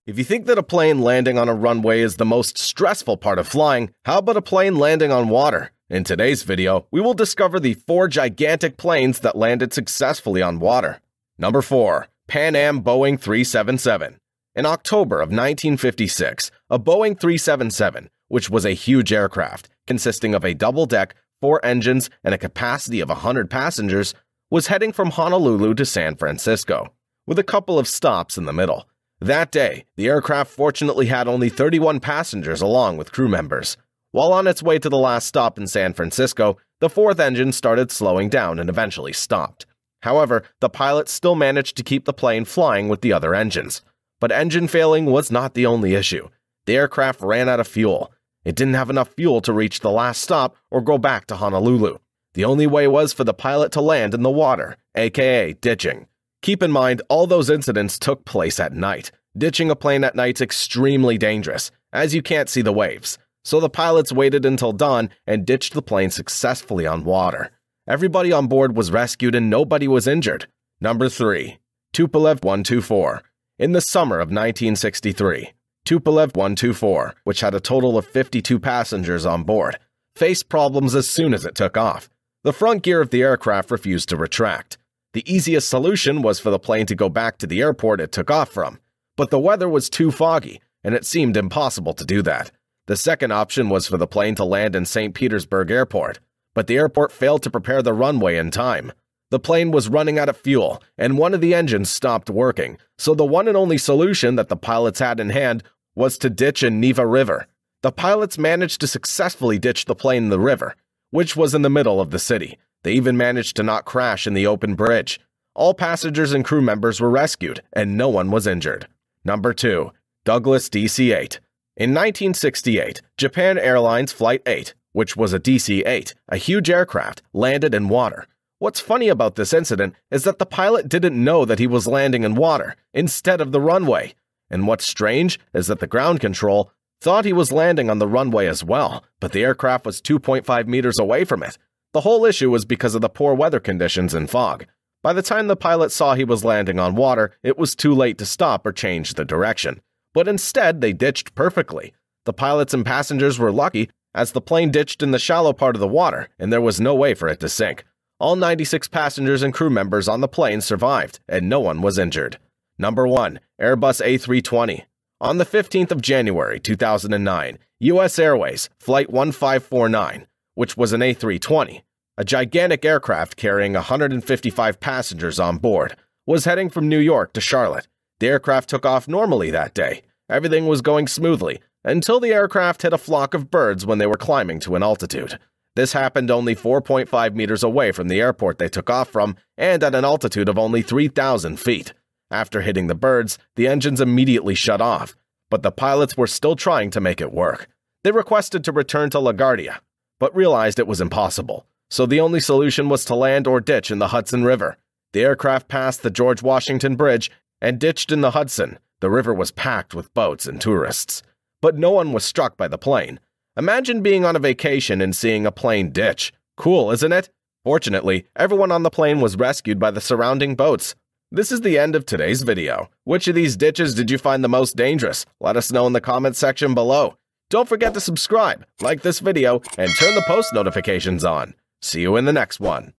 If you think that a plane landing on a runway is the most stressful part of flying, how about a plane landing on water? In today's video, we will discover the 4 gigantic planes that landed successfully on water. Number 4. Pan Am Boeing 377. In October of 1956, a Boeing 377, which was a huge aircraft consisting of a double-deck, 4 engines, and a capacity of 100 passengers, was heading from Honolulu to San Francisco, with a couple of stops in the middle. That day, the aircraft fortunately had only 31 passengers along with crew members. While on its way to the last stop in San Francisco, the 4th engine started slowing down and eventually stopped. However, the pilot still managed to keep the plane flying with the other engines. But engine failing was not the only issue. The aircraft ran out of fuel. It didn't have enough fuel to reach the last stop or go back to Honolulu. The only way was for the pilot to land in the water, aka ditching. Keep in mind, all those incidents took place at night. Ditching a plane at night's extremely dangerous, as you can't see the waves. So the pilots waited until dawn and ditched the plane successfully on water. Everybody on board was rescued and nobody was injured. Number 3. Tupolev 124. In the summer of 1963, Tupolev 124, which had a total of 52 passengers on board, faced problems as soon as it took off. The front gear of the aircraft refused to retract. The easiest solution was for the plane to go back to the airport it took off from, but the weather was too foggy, and it seemed impossible to do that. The second option was for the plane to land in St. Petersburg Airport, but the airport failed to prepare the runway in time. The plane was running out of fuel, and one of the engines stopped working, so the one and only solution that the pilots had in hand was to ditch in Neva River. The pilots managed to successfully ditch the plane in the river, which was in the middle of the city. They even managed to not crash in the open bridge. All passengers and crew members were rescued, and no one was injured. Number 2. Douglas DC-8. In 1968, Japan Airlines Flight 8, which was a DC-8, a huge aircraft, landed in water. What's funny about this incident is that the pilot didn't know that he was landing in water instead of the runway. And what's strange is that the ground control thought he was landing on the runway as well, but the aircraft was 2.5 meters away from it. The whole issue was because of the poor weather conditions and fog. By the time the pilot saw he was landing on water, it was too late to stop or change the direction. But instead, they ditched perfectly. The pilots and passengers were lucky, as the plane ditched in the shallow part of the water, and there was no way for it to sink. All 96 passengers and crew members on the plane survived, and no one was injured. Number 1. Airbus A320. On the 15th of January 2009, U.S. Airways Flight 1549, which was an A320, a gigantic aircraft carrying 155 passengers on board, was heading from New York to Charlotte. The aircraft took off normally that day. Everything was going smoothly, until the aircraft hit a flock of birds when they were climbing to an altitude. This happened only 4.5 meters away from the airport they took off from, and at an altitude of only 3,000 feet. After hitting the birds, the engines immediately shut off, but the pilots were still trying to make it work. They requested to return to LaGuardia, but realized it was impossible, so the only solution was to land or ditch in the Hudson River. The aircraft passed the George Washington Bridge and ditched in the Hudson. The river was packed with boats and tourists, but no one was struck by the plane. Imagine being on a vacation and seeing a plane ditch. Cool, isn't it? Fortunately, everyone on the plane was rescued by the surrounding boats. This is the end of today's video. Which of these ditches did you find the most dangerous? Let us know in the comment section below. Don't forget to subscribe, like this video, and turn the post notifications on. See you in the next one.